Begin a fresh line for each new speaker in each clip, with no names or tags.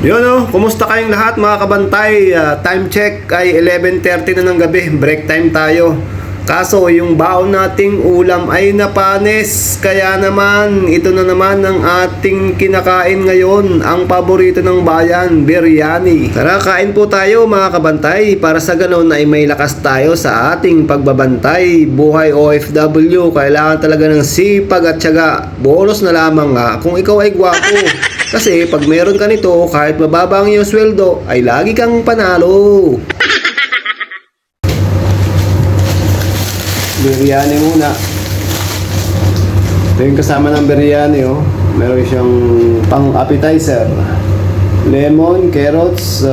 Yun kumusta kayong lahat mga kabantay? Time check ay 11:30 na ng gabi, break time tayo. Kaso yung baon nating ulam ay napanis. Kaya naman, ito na naman ang ating kinakain ngayon, ang paborito ng bayan, biryani. Tara, kain po tayo mga kabantay, para sa ganon ay may lakas tayo sa ating pagbabantay. Buhay OFW, kailangan talaga ng sipag at tiyaga. Bonus na lamang kung ikaw ay gwapo. Kasi pag meron ka nito, kahit mababa ang iyong sweldo, ay lagi kang panalo. Biryani muna. Ito yung kasama ng biryani, meron siyang pang appetizer. Lemon, carrots,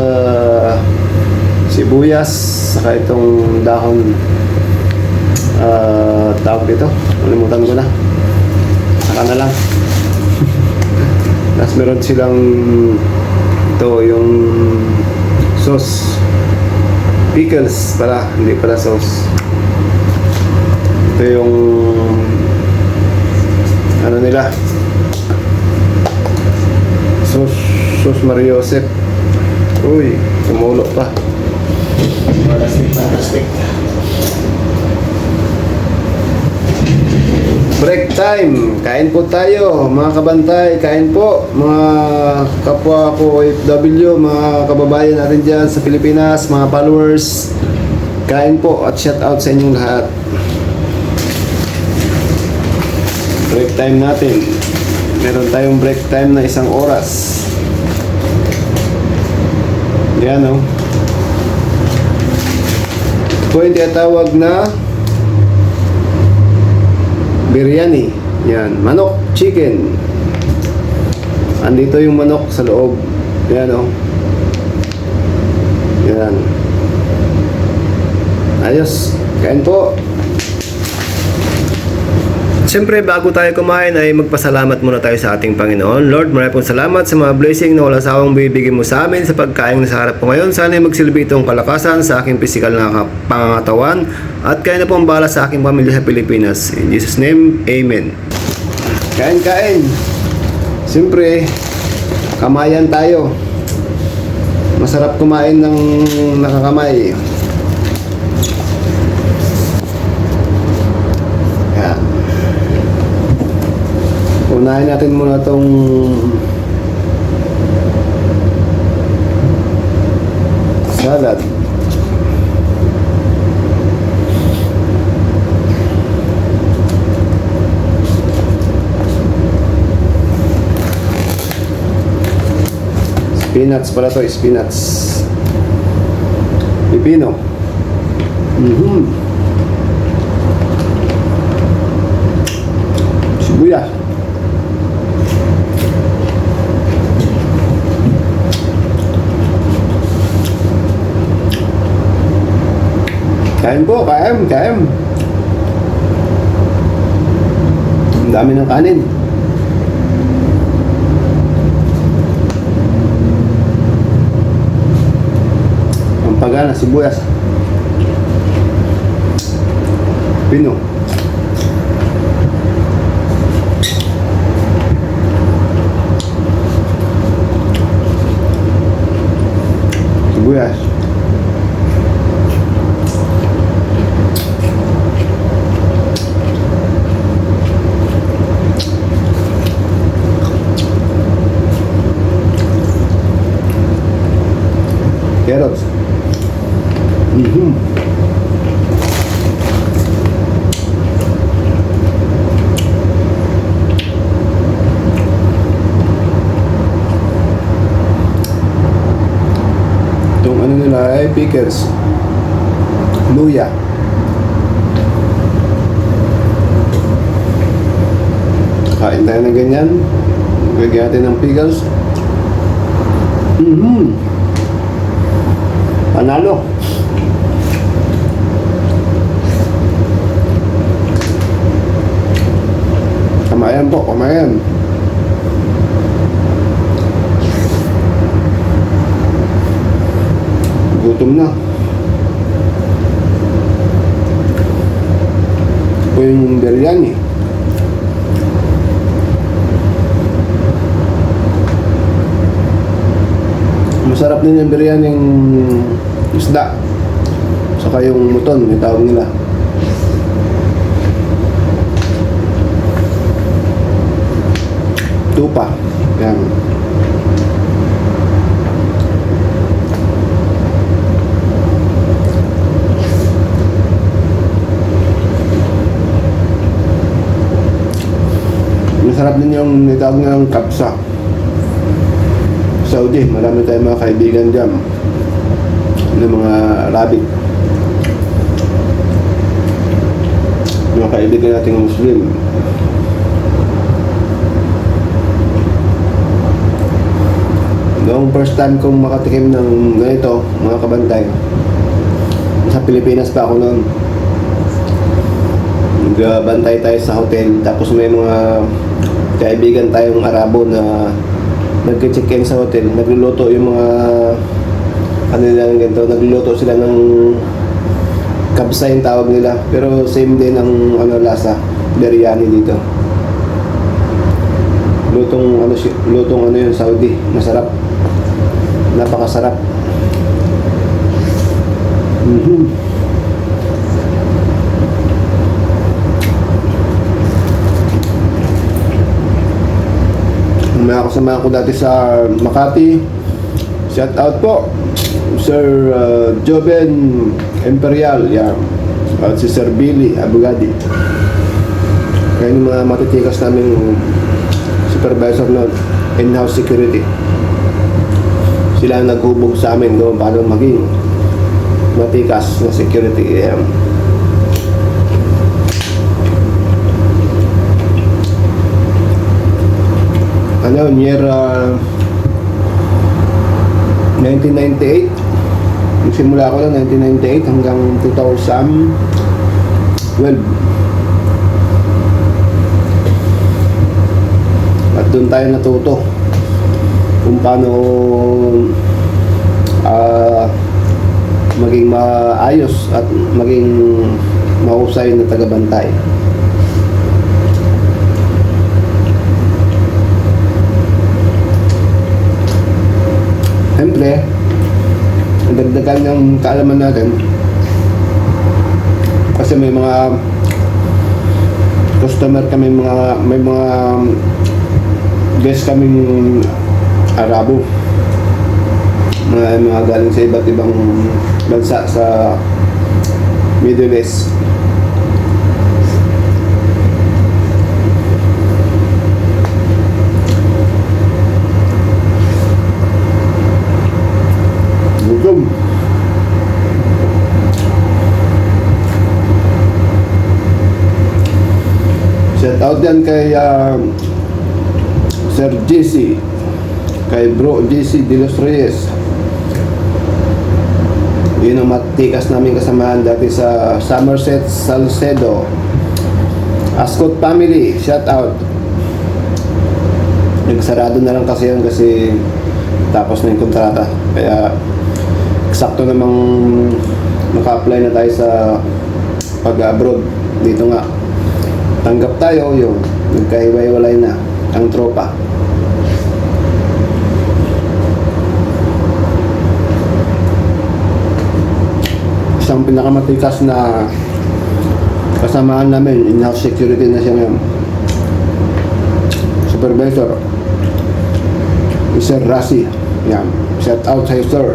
sibuyas, saka itong dahon, tawag dito, nalimutan ko na. Saka na lang. Tapos meron silang ito yung sauce, pickles pala, hindi pala sauce. Ito yung ano nila, sauce Mario Joseph. Uy, tumulo pa. Plastic. Break time. Kain po tayo, mga kabantay. Kain po, mga kapwa ko OFW, mga kababayan natin dyan sa Pilipinas, mga followers. Kain po at shout out sa inyong lahat. Break time natin. Meron tayong break time na 1 oras. Yan Ito yung tinatawag na biryani. Yan, manok, chicken. Andito yung manok sa loob. Yan Yan. Ayos. Kain po. Siyempre, bago tayo kumain ay magpasalamat muna tayo sa ating Panginoon. Lord, maraming pong salamat sa mga blessing na walang sawang bibigyan mo sa amin sa pagkain na sa harap po ngayon. Sana ay magsilbi itong kalakasan sa aking pisikal na pangangatawan at kaya na pong bala sa aking pamilya sa Pilipinas. In Jesus' name, Amen. Kain. Siyempre, kamayan tayo. Masarap kumain ng nakakamay. Unahin natin muna itong salad. Spinach pala to, spinach. Pipino. Sibuyas. Kain po, kain. Ang dami ng kanin. Ang pagana, sibuyas. Pino. Sibuyas. Carrots. Itong ano nila ay pickles. Luya. Kain tayo ng ganyan. Lagyan natin ng pickles. Panalo. Kamayan po, kamayan. Gutom na. Ito yung biryani. Masarap din yung biryani yung isda. Saka yung muton, yung tawag nila. Tupa. Yan. Masarap din yung nitawag ng kapsa. Saudi, marami tayong mga kaibigan dyan ng mga rabbit. Mga kaibigan nating Muslim. Noong first time kong makatikim ng ganito, mga kabantay, sa Pilipinas pa ako noon. Nagbantay tayo sa hotel, tapos may mga kaibigan tayong Arabo na nag-check-in sa hotel, nagluluto yung mga ano nila ng ganito, nagluluto sila ng kabsa yung tawag nila, pero same din ang ano lasa, biryani dito. Lutong ano yun, Saudi, masarap, napakasarap. May kasama ko dati sa Makati. Shout out po Sir Joven Imperial, yan. At si Sir Billy Abugadi. Kaya yung mga matitikas namin supervisor noon, in-house security. Sila ang naghubog sa amin doon paano maging matikas na security. Yan. Ano, year 1998. Nagsimula ako lang 1998 hanggang 2012. At doon tayo natuto kung paano maging maayos at maging mahusay na tagabantay. Siyempre, ang dagdagan ng kaalaman natin kasi may mga customer kami, may mga guest kaming Arabo, mga galing sa iba't ibang bansa sa Middle East. Shout out yan kay Sir JC, kay Bro JC De Los Reyes. Yun ang matikas namin kasamahan dati sa Somerset Salcedo. Ascot family, shout out. Nagsarado na lang kasi yun kasi tapos na yung kontrata. Kaya eksakto namang naka-apply na tayo sa pag-abroad. Dito nga tanggap tayo, yun, nagkahiwalay na ang tropa. Isang pinakamatikas na kasamahan namin, in-house security na siya ngayon, supervisor Sir Rasi. Yan, shout out sa sir.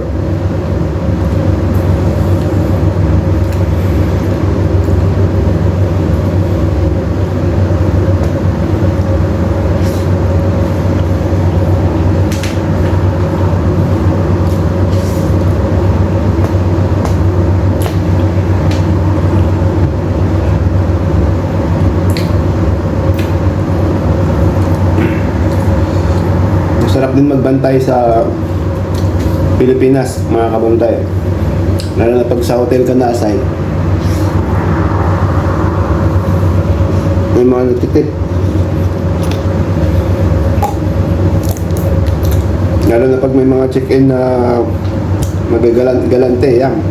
Masarap din magbantay sa Pilipinas, mga kabantay. Lalo na pag sa hotel ka na-assign, may mga nagtitip. Lalo na pag may mga check-in na magagalante, yan.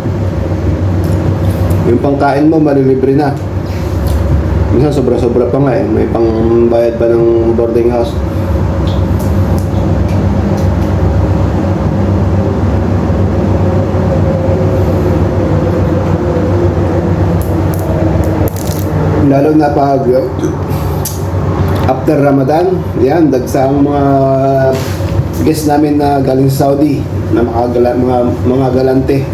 Yung pangkain mo, malilibre na. Minsan sobra-sobra pa nga eh. May pangbayad pa ng boarding house. Lalo na pag after Ramadan, yan, dagsang mga guests namin na galing Saudi na mga galante.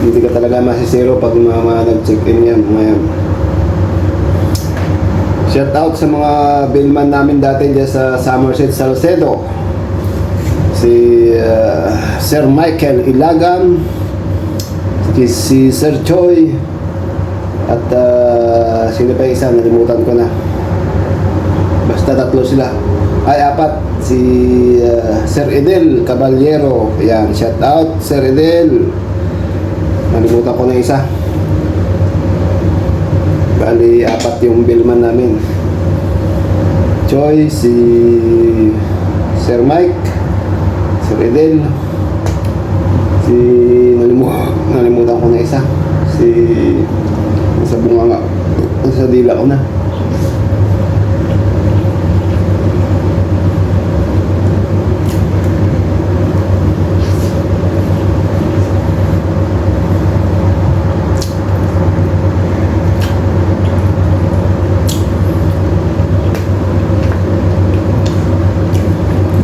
Hindi ka talaga masisiro pag mga nag-check-in yan ngayon. Shout out sa mga billman namin dati dyan sa Somerset, Salcedo. Si Sir Michael Ilagan, si Sir Choi, at sino pa isa, nalimutan ko na. Basta tatlo sila. Ay, apat. Si Sir Edel Caballero. Ayan, shout out Sir Edel. Nalimutan ko na isa. Bali, apat yung billman namin. Choi, si Sir Mike, Sir Edel, si nalimutan ko na isa. Si sa bunga nga. Sa dila ko na.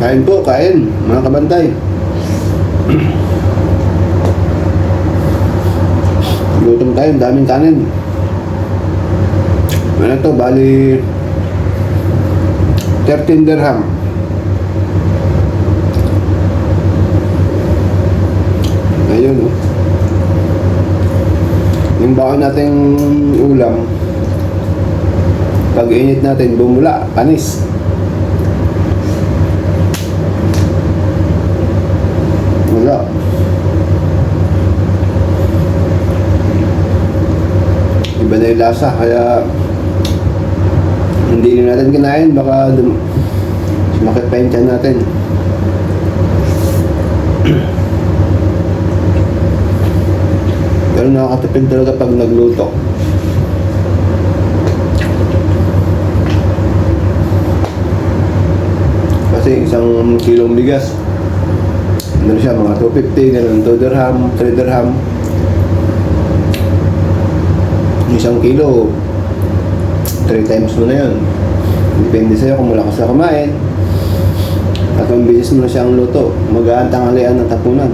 Kain po, kain, mga kabantay. Gutom tayo, daming kanin. Ano to, bali 13 dirham. Ayun, oh. Yung baon nating ulam, pag init natin, bumula, panis. Wala. Iba na yung lasa, kaya hindi na natin kinain, baka sumakit pa yung tiyan natin. Pero nakakatipid talaga pag nagluto. Kasi isang kilong bigas, ano siya, mga 250, ganun, 2 dirham, 3 dirham. Isang kilo, 3 times mo na yun. Depende sa'yo kung malakas na kumain. At kung bilis mo na siyang luto, magaan tanghalian ng tapunan.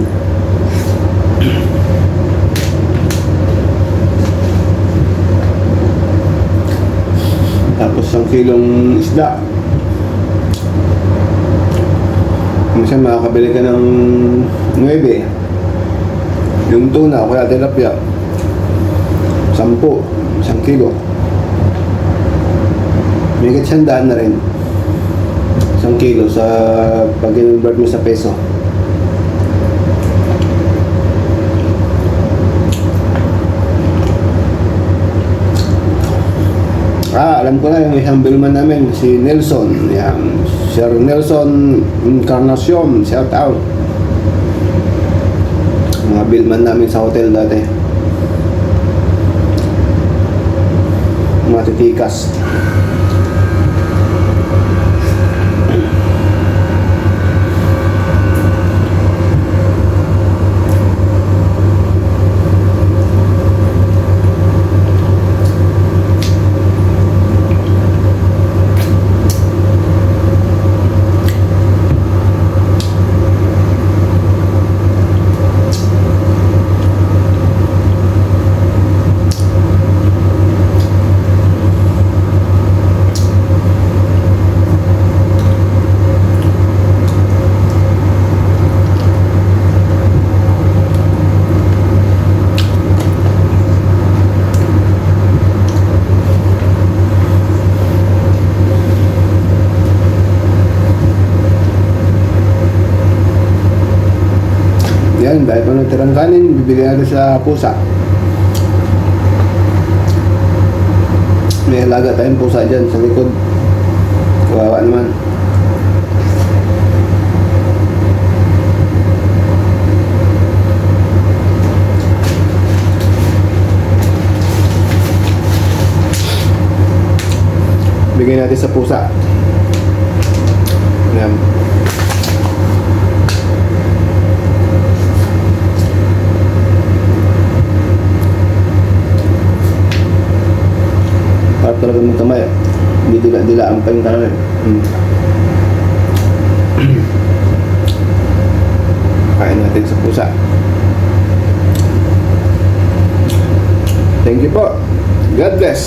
Tapos 1 kilong isda. Minsan makakabili ka ng 9. Yung tuna, kaya tilapia, 10, 1 kilo. May kahit 100 na rin. 1 kilo sa pag-convert mo sa peso. Alam ko na yung isang billman namin, si Nelson. Yan, Sir Nelson Encarnacion, shout out. Mga billman namin sa hotel dati. Mga titikas. Yan, dahil pa natirang kanin, bibili natin sa pusa. May alaga tayong pusa dyan sa likod. Kawawa naman. Bigyan natin sa pusa. Yan. talaga magkamay. Hindi dila-dilaan pa yung kanan. Kain natin sa pusa. Thank you po. God bless.